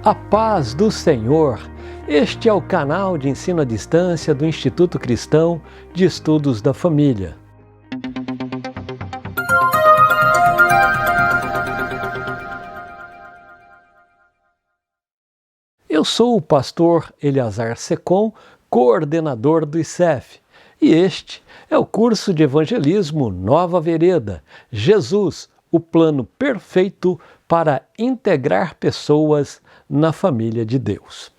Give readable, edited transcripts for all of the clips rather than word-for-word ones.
A paz do Senhor! Este é o canal de ensino à distância do Instituto Cristão de Estudos da Família. Eu sou o pastor Eleazar Secom, coordenador do ICEF, e este é o curso de evangelismo Nova Vereda, Jesus, o plano perfeito para integrar pessoas na família de Deus.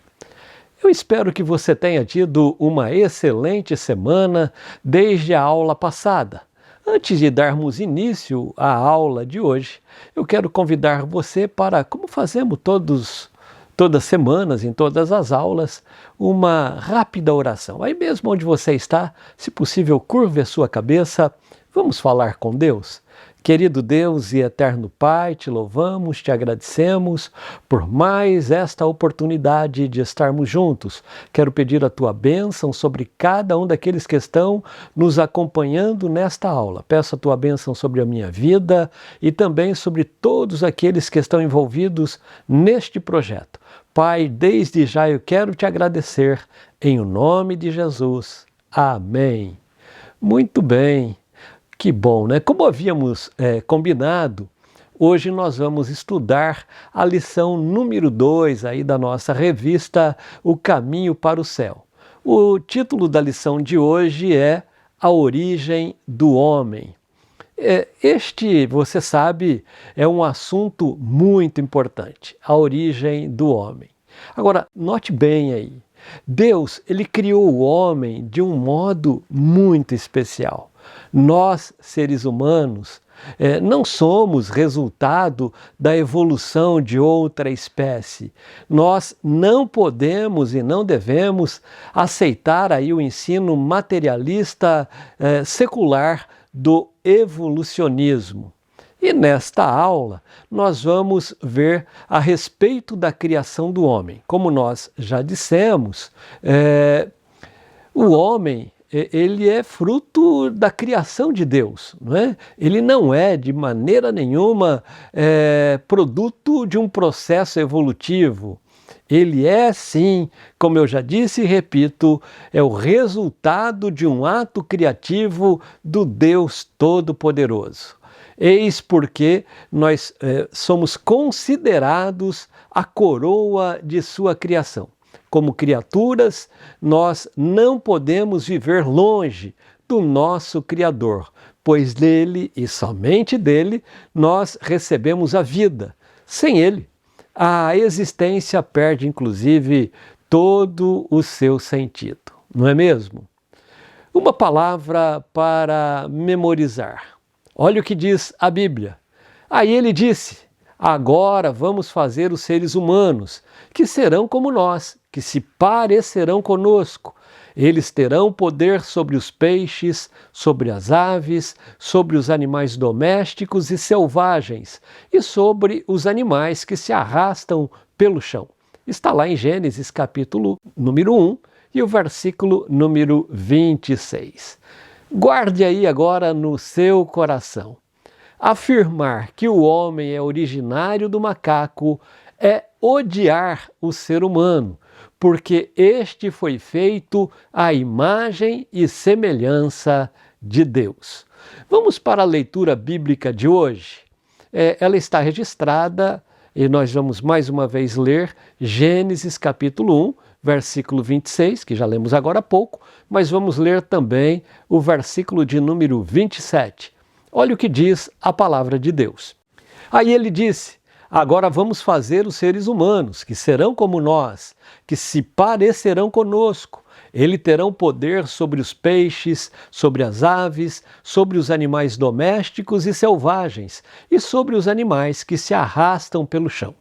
Eu espero que você tenha tido uma excelente semana desde a aula passada. Antes de darmos início à aula de hoje, eu quero convidar você para, como fazemos todas as semanas, em todas as aulas, uma rápida oração. Aí mesmo onde você está, se possível, curve a sua cabeça, vamos falar com Deus. Querido Deus e eterno Pai, te louvamos, te agradecemos por mais esta oportunidade de estarmos juntos. Quero pedir a tua bênção sobre cada um daqueles que estão nos acompanhando nesta aula. Peço a tua bênção sobre a minha vida e também sobre todos aqueles que estão envolvidos neste projeto. Pai, desde já eu quero te agradecer em o nome de Jesus. Amém. Muito bem. Que bom, né? Como havíamos combinado, hoje nós vamos estudar a lição número 2 aí da nossa revista O Caminho para o Céu. O título da lição de hoje é A Origem do Homem. Este, você sabe, é um assunto muito importante, a origem do homem. Agora, note bem aí, Deus, ele criou o homem de um modo muito especial. Nós, seres humanos, não somos resultado da evolução de outra espécie. Nós não podemos e não devemos aceitar aí o ensino materialista secular do evolucionismo. E nesta aula nós vamos ver a respeito da criação do homem. Como nós já dissemos, o homem ele é fruto da criação de Deus, não é? Ele não é de maneira nenhuma produto de um processo evolutivo. Ele é sim, como eu já disse e repito, é o resultado de um ato criativo do Deus Todo-Poderoso. Eis porque nós somos considerados a coroa de sua criação. Como criaturas, nós não podemos viver longe do nosso Criador, pois dele e somente dele nós recebemos a vida. Sem ele, a existência perde inclusive todo o seu sentido, não é mesmo? Uma palavra para memorizar. Olha o que diz a Bíblia. Aí ele disse: agora vamos fazer os seres humanos, que serão como nós, que se parecerão conosco. Eles terão poder sobre os peixes, sobre as aves, sobre os animais domésticos e selvagens, e sobre os animais que se arrastam pelo chão. Está lá em Gênesis capítulo número 1 e o versículo número 26. Guarde aí agora no seu coração. Afirmar que o homem é originário do macaco é odiar o ser humano, porque este foi feito à imagem e semelhança de Deus. Vamos para a leitura bíblica de hoje. Ela está registrada e nós vamos mais uma vez ler Gênesis capítulo 1, versículo 26, que já lemos agora há pouco, mas vamos ler também o versículo de número 27. Olha o que diz a palavra de Deus. Aí ele disse: agora vamos fazer os seres humanos, que serão como nós, que se parecerão conosco. Eles terão poder sobre os peixes, sobre as aves, sobre os animais domésticos e selvagens, e sobre os animais que se arrastam pelo chão.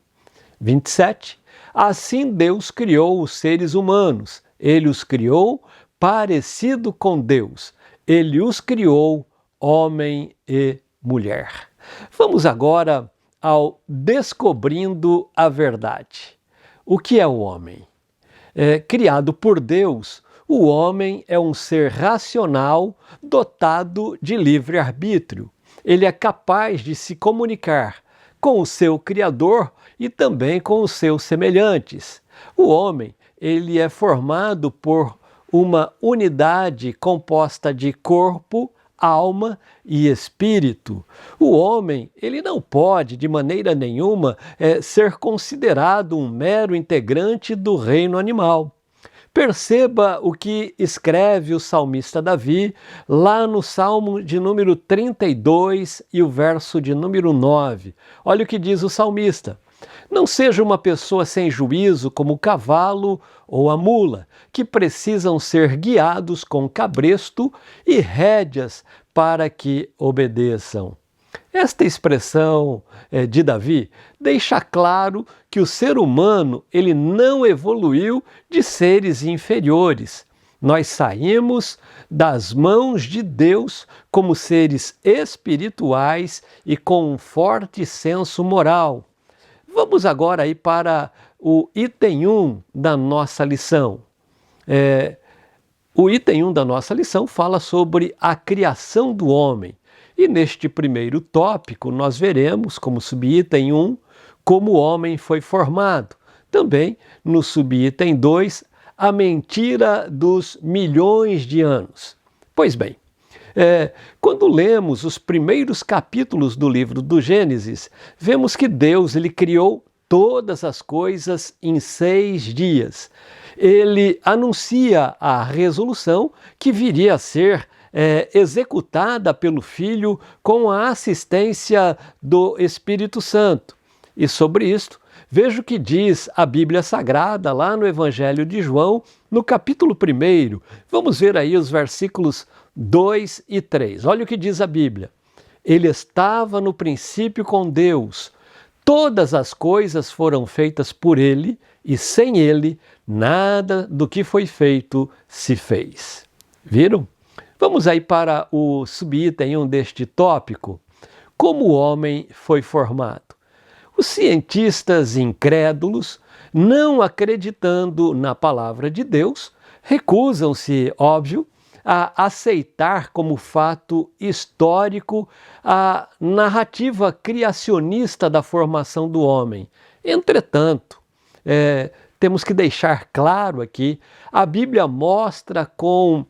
27. Assim Deus criou os seres humanos. Ele os criou parecido com Deus. Ele os criou homem e mulher. Vamos agora ao descobrindo a verdade. O que é o homem? Criado por Deus, o homem é um ser racional dotado de livre-arbítrio. Ele é capaz de se comunicar com o seu Criador e também com os seus semelhantes. O homem, ele é formado por uma unidade composta de corpo, alma e espírito. O homem, ele não pode, de maneira nenhuma, ser considerado um mero integrante do reino animal. Perceba o que escreve o salmista Davi lá no Salmo de número 32 e o verso de número 9. Olha o que diz o salmista: não seja uma pessoa sem juízo como o cavalo ou a mula, que precisam ser guiados com cabresto e rédeas para que obedeçam. Esta expressão de Davi deixa claro que o ser humano ele não evoluiu de seres inferiores. Nós saímos das mãos de Deus como seres espirituais e com um forte senso moral. Vamos agora aí para o item 1 da nossa lição. O item 1 da nossa lição fala sobre a criação do homem. E neste primeiro tópico nós veremos, como subitem 1, como o homem foi formado. Também no subitem 2, a mentira dos milhões de anos. Pois bem, quando lemos os primeiros capítulos do livro do Gênesis, vemos que Deus ele criou todas as coisas em 6 dias. Ele anuncia a resolução que viria a ser executada pelo Filho com a assistência do Espírito Santo. E sobre isto, veja o que diz a Bíblia Sagrada lá no Evangelho de João, no capítulo 1. Vamos ver aí os versículos 2 e 3. Olha o que diz a Bíblia. Ele estava no princípio com Deus. Todas as coisas foram feitas por ele, e sem ele, nada do que foi feito se fez. Viram? Vamos aí para o subitem 1 deste tópico. Como o homem foi formado? Os cientistas incrédulos, não acreditando na palavra de Deus, recusam-se, óbvio, a aceitar como fato histórico a narrativa criacionista da formação do homem. Entretanto, temos que deixar claro aqui, a Bíblia mostra com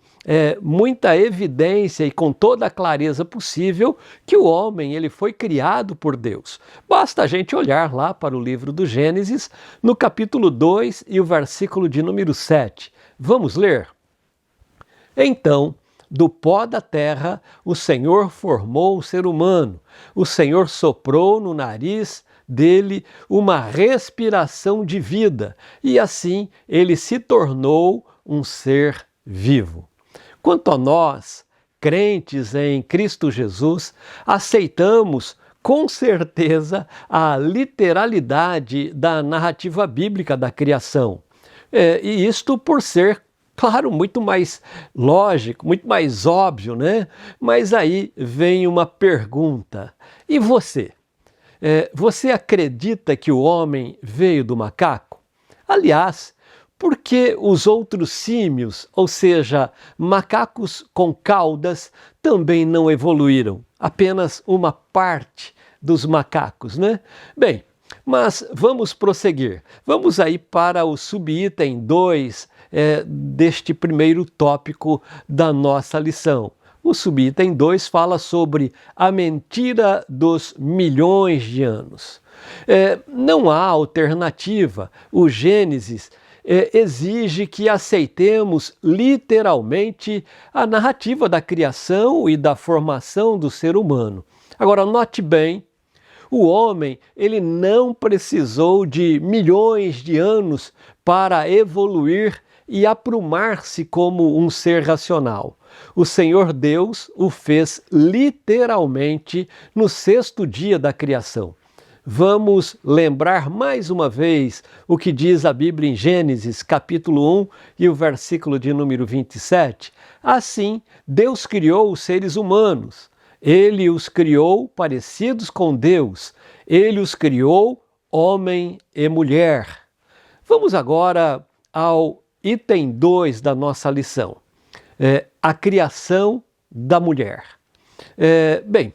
muita evidência e com toda a clareza possível que o homem ele foi criado por Deus. Basta a gente olhar lá para o livro do Gênesis, no capítulo 2 e o versículo de número 7. Vamos ler? Então, do pó da terra, o Senhor formou o ser humano. O Senhor soprou no nariz dele uma respiração de vida, e assim ele se tornou um ser vivo. Quanto a nós, crentes em Cristo Jesus, aceitamos com certeza a literalidade da narrativa bíblica da criação. E isto por ser, claro, muito mais lógico, muito mais óbvio, né? Mas aí vem uma pergunta. E você? Você acredita que o homem veio do macaco? Aliás, por que os outros símios, ou seja, macacos com caudas, também não evoluíram? Apenas uma parte dos macacos, né? Bem, mas vamos prosseguir. Vamos aí para o subitem 2 deste primeiro tópico da nossa lição. O subitem 2 fala sobre a mentira dos milhões de anos. Não há alternativa. O Gênesis exige que aceitemos literalmente a narrativa da criação e da formação do ser humano. Agora, note bem, o homem ele não precisou de milhões de anos para evoluir e aprumar-se como um ser racional. O Senhor Deus o fez literalmente no 6º dia da criação. Vamos lembrar mais uma vez o que diz a Bíblia em Gênesis, capítulo 1 e o versículo de número 27. Assim, Deus criou os seres humanos. Ele os criou parecidos com Deus. Ele os criou homem e mulher. Vamos agora ao item 2 da nossa lição. A criação da mulher. Bem,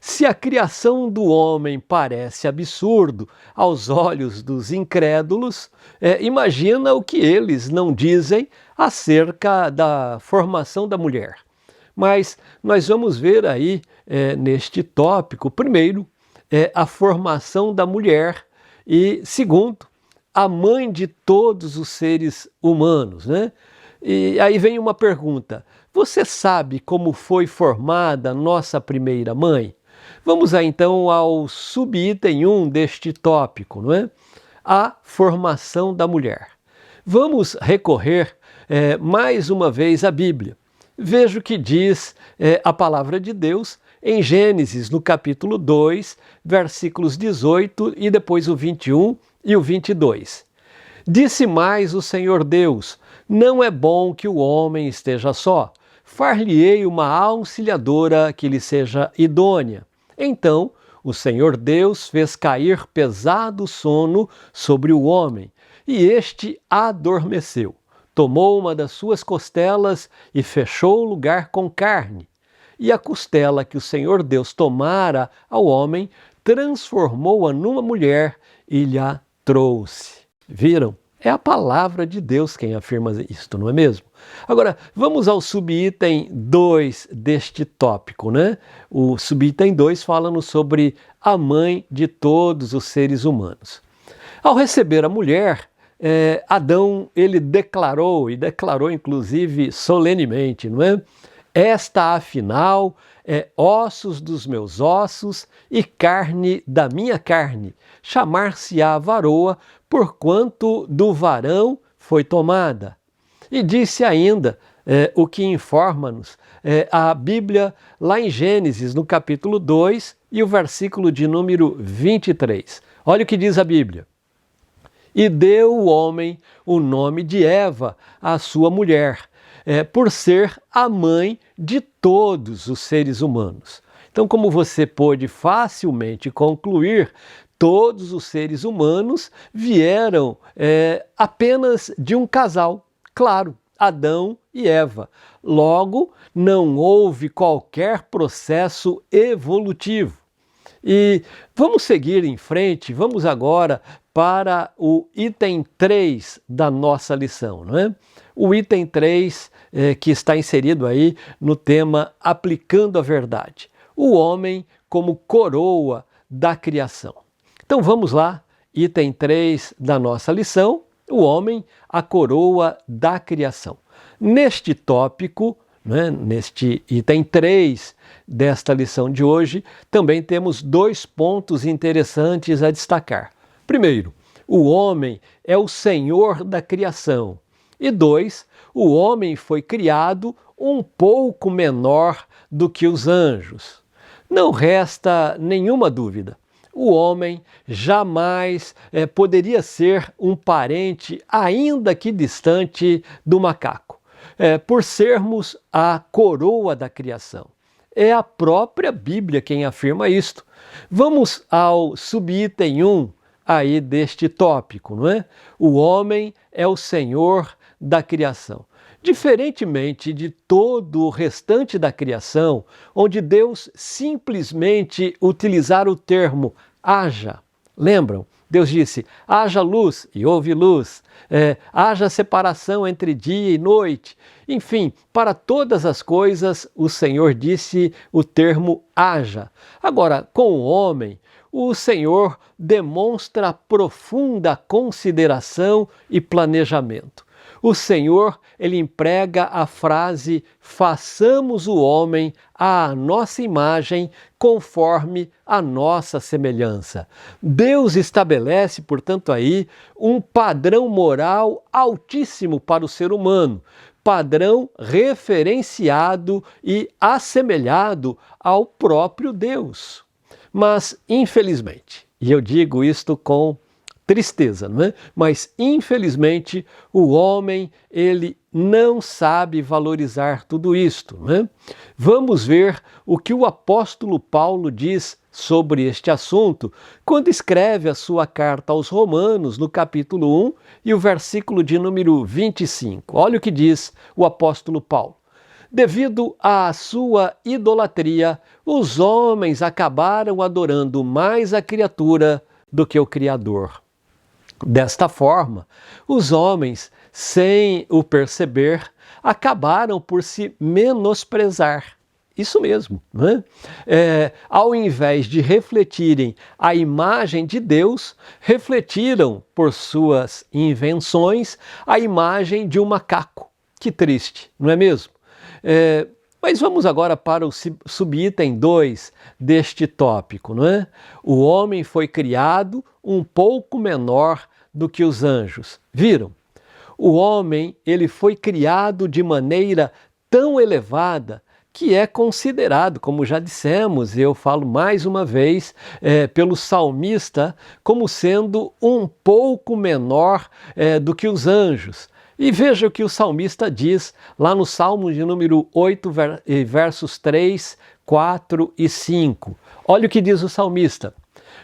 Se a criação do homem parece absurdo aos olhos dos incrédulos, imagina o que eles não dizem acerca da formação da mulher. Mas nós vamos ver aí, neste tópico, primeiro, a formação da mulher e, segundo, a mãe de todos os seres humanos, né? E aí vem uma pergunta: você sabe como foi formada nossa primeira mãe? Vamos aí, então ao subitem 1 deste tópico, não é? A formação da mulher. Vamos recorrer mais uma vez à Bíblia. Veja o que diz a palavra de Deus em Gênesis, no capítulo 2, versículos 18 e depois o 21 e o 22. Disse mais o Senhor Deus: não é bom que o homem esteja só. Far-lhe-ei uma auxiliadora que lhe seja idônea. Então o Senhor Deus fez cair pesado sono sobre o homem, e este adormeceu. Tomou uma das suas costelas e fechou o lugar com carne. E a costela que o Senhor Deus tomara ao homem, transformou-a numa mulher e lhe a trouxe. Viram? É a palavra de Deus quem afirma isto, não é mesmo? Agora, vamos ao subitem 2 deste tópico, né? O subitem 2 fala-nos sobre a mãe de todos os seres humanos. Ao receber a mulher, Adão, ele declarou inclusive solenemente, não é? Esta, afinal, é ossos dos meus ossos e carne da minha carne. Chamar-se-á varoa, porquanto do varão foi tomada. E disse ainda, o que informa-nos, a Bíblia lá em Gênesis, no capítulo 2 e o versículo de número 23. Olha o que diz a Bíblia. E deu o homem o nome de Eva, à sua mulher, por ser a mãe de todos os seres humanos. Então, como você pôde facilmente concluir, todos os seres humanos vieram apenas de um casal, claro, Adão e Eva. Logo, não houve qualquer processo evolutivo. E vamos seguir em frente, vamos agora para o item 3 da nossa lição, não é? O item 3 que está inserido aí no tema Aplicando a Verdade. O homem como coroa da criação. Então vamos lá, item 3 da nossa lição, o homem, a coroa da criação. Neste tópico, né, neste item 3 desta lição de hoje, também temos 2 pontos interessantes a destacar. Primeiro, o homem é o senhor da criação. E 2, o homem foi criado um pouco menor do que os anjos. Não resta nenhuma dúvida. O homem jamais poderia ser um parente, ainda que distante, do macaco, por sermos a coroa da criação. É a própria Bíblia quem afirma isto. Vamos ao subitem 1 aí deste tópico, não é? O homem é o senhor da criação. Diferentemente de todo o restante da criação, onde Deus simplesmente utilizar o termo haja. Lembram? Deus disse, haja luz e houve luz, haja separação entre dia e noite. Enfim, para todas as coisas o Senhor disse o termo haja. Agora, com o homem, o Senhor demonstra profunda consideração e planejamento. O Senhor, ele emprega a frase, façamos o homem à nossa imagem, conforme a nossa semelhança. Deus estabelece, portanto, aí um padrão moral altíssimo para o ser humano, padrão referenciado e assemelhado ao próprio Deus. Mas, infelizmente, e eu digo isto com tristeza, não é? Mas, infelizmente, o homem, ele não sabe valorizar tudo isto, não é? Vamos ver o que o apóstolo Paulo diz sobre este assunto quando escreve a sua carta aos Romanos, no capítulo 1 e o versículo de número 25. Olha o que diz o apóstolo Paulo. Devido à sua idolatria, os homens acabaram adorando mais a criatura do que o Criador. Desta forma, os homens, sem o perceber, acabaram por se menosprezar. Isso mesmo, né? Ao invés de refletirem a imagem de Deus, refletiram, por suas invenções, a imagem de um macaco. Que triste, não é mesmo? Mas vamos agora para o subitem 2 deste tópico, não é? O homem foi criado um pouco menor do que os anjos. Viram? O homem, ele foi criado de maneira tão elevada que é considerado, como já dissemos, e eu falo mais uma vez, pelo salmista, como sendo um pouco menor do que os anjos. E veja o que o salmista diz lá no Salmo de número 8, versos 3, 4 e 5. Olha o que diz o salmista.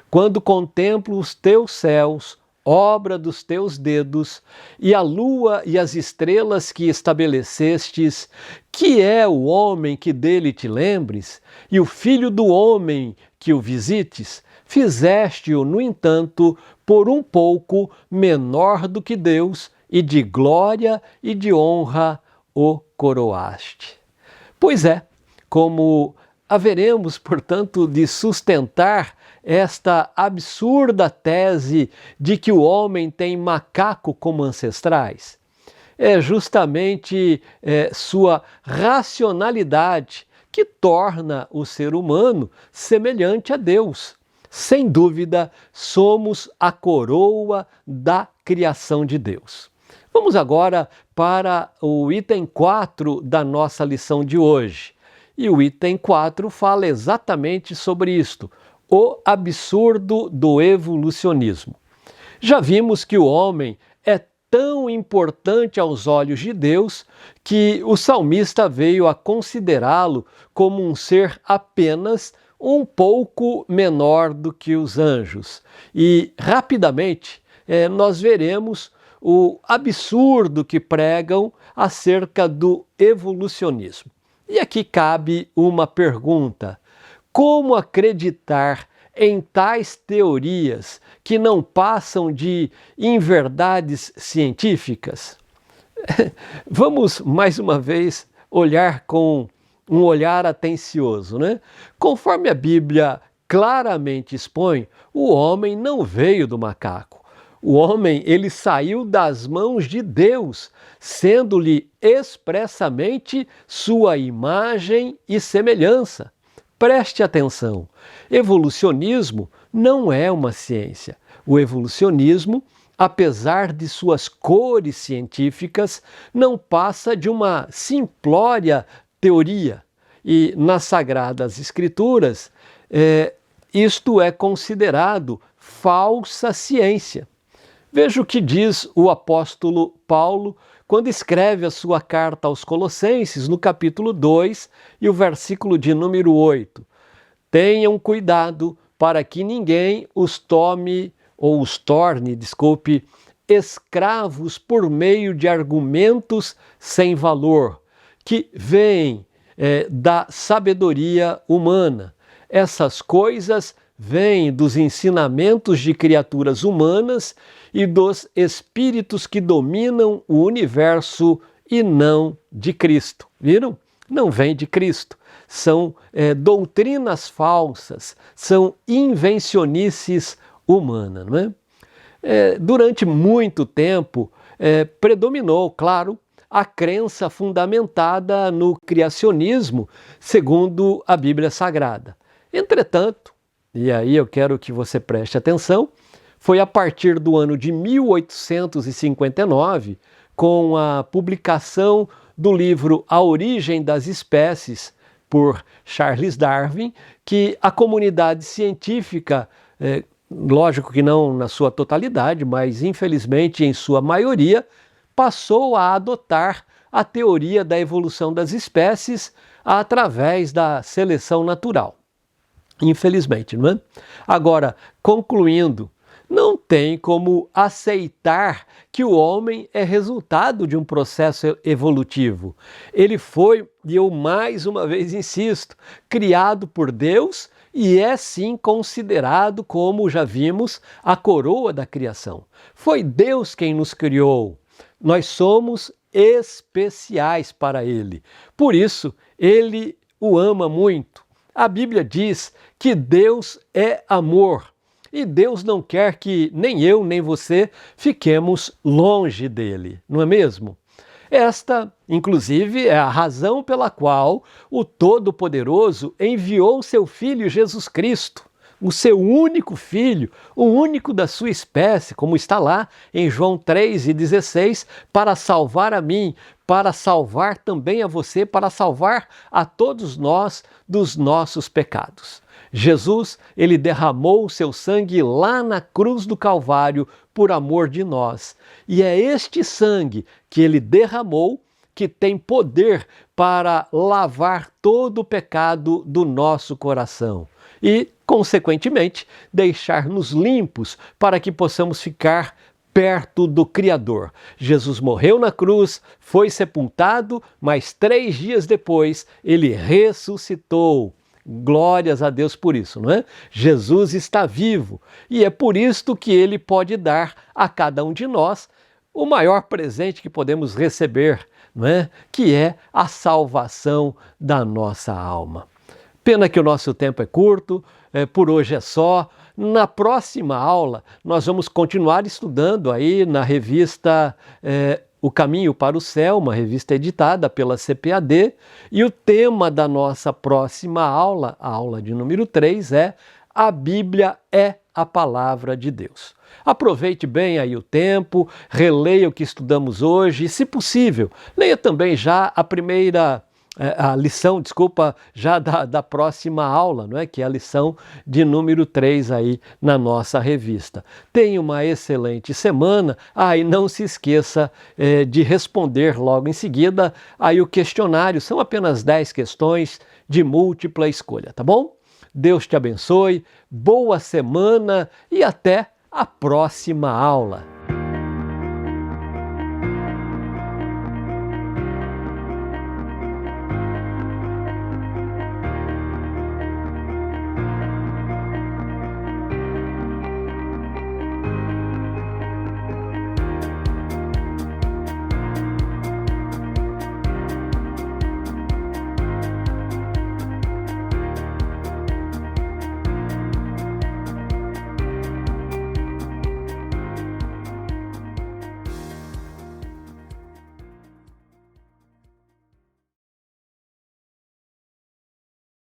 Quando contemplo os teus céus, obra dos teus dedos, e a lua e as estrelas que estabelecestes, que é o homem que dele te lembres, e o filho do homem que o visites, fizeste-o, no entanto, por um pouco menor do que Deus, e de glória e de honra o coroaste. Pois é, como haveremos, portanto, de sustentar esta absurda tese de que o homem tem macaco como ancestrais? É justamente sua racionalidade que torna o ser humano semelhante a Deus. Sem dúvida, somos a coroa da criação de Deus. Vamos agora para o item 4 da nossa lição de hoje. E o item 4 fala exatamente sobre isto, o absurdo do evolucionismo. Já vimos que o homem é tão importante aos olhos de Deus que o salmista veio a considerá-lo como um ser apenas um pouco menor do que os anjos. E rapidamente nós veremos o absurdo que pregam acerca do evolucionismo. E aqui cabe uma pergunta: como acreditar em tais teorias que não passam de inverdades científicas? Vamos mais uma vez olhar com um olhar atencioso, né? Conforme a Bíblia claramente expõe, o homem não veio do macaco. O homem, ele saiu das mãos de Deus, sendo-lhe expressamente sua imagem e semelhança. Preste atenção, evolucionismo não é uma ciência. O evolucionismo, apesar de suas cores científicas, não passa de uma simplória teoria. E nas Sagradas Escrituras, isto é considerado falsa ciência. Veja o que diz o apóstolo Paulo quando escreve a sua carta aos Colossenses, no capítulo 2 e o versículo de número 8. Tenham cuidado para que ninguém os torne, escravos por meio de argumentos sem valor, que vêm da sabedoria humana. Essas coisas vêm dos ensinamentos de criaturas humanas e dos espíritos que dominam o universo e não de Cristo. Viram? Não vem de Cristo. São doutrinas falsas, são invencionices humanas. Não é? Durante muito tempo, predominou, claro, a crença fundamentada no criacionismo, segundo a Bíblia Sagrada. Entretanto, e aí eu quero que você preste atenção, foi a partir do ano de 1859, com a publicação do livro A Origem das Espécies, por Charles Darwin, que a comunidade científica, lógico que não na sua totalidade, mas infelizmente em sua maioria, passou a adotar a teoria da evolução das espécies através da seleção natural. Infelizmente, não é? Agora, concluindo, não tem como aceitar que o homem é resultado de um processo evolutivo. Ele foi, e eu mais uma vez insisto, criado por Deus e é sim considerado, como já vimos, a coroa da criação. Foi Deus quem nos criou. Nós somos especiais para Ele. Por isso, Ele o ama muito. A Bíblia diz que Deus é amor. E Deus não quer que nem eu nem você fiquemos longe dele, não é mesmo? Esta, inclusive, é a razão pela qual o Todo-Poderoso enviou seu Filho Jesus Cristo, o seu único filho, o único da sua espécie, como está lá em João 3,16, para salvar a mim, para salvar também a você, para salvar a todos nós dos nossos pecados. Jesus, ele derramou o seu sangue lá na cruz do Calvário por amor de nós. E é este sangue que ele derramou que tem poder para lavar todo o pecado do nosso coração e, consequentemente, deixar-nos limpos para que possamos ficar perto do Criador. Jesus morreu na cruz, foi sepultado, mas 3 dias depois ele ressuscitou. Glórias a Deus por isso, não é? Jesus está vivo e é por isto que ele pode dar a cada um de nós o maior presente que podemos receber, não é? Que é a salvação da nossa alma. Pena que o nosso tempo é curto, por hoje é só. Na próxima aula nós vamos continuar estudando aí na revista O Caminho para o Céu, uma revista editada pela CPAD, e o tema da nossa próxima aula, a aula de número 3, é A Bíblia é a Palavra de Deus. Aproveite bem aí o tempo, releia o que estudamos hoje e, se possível, leia também já a lição, já da próxima aula, não é? Que é a lição de número 3 aí na nossa revista. Tenha uma excelente semana. E não se esqueça de responder logo em seguida aí o questionário. São apenas 10 questões de múltipla escolha, tá bom? Deus te abençoe, boa semana e até a próxima aula.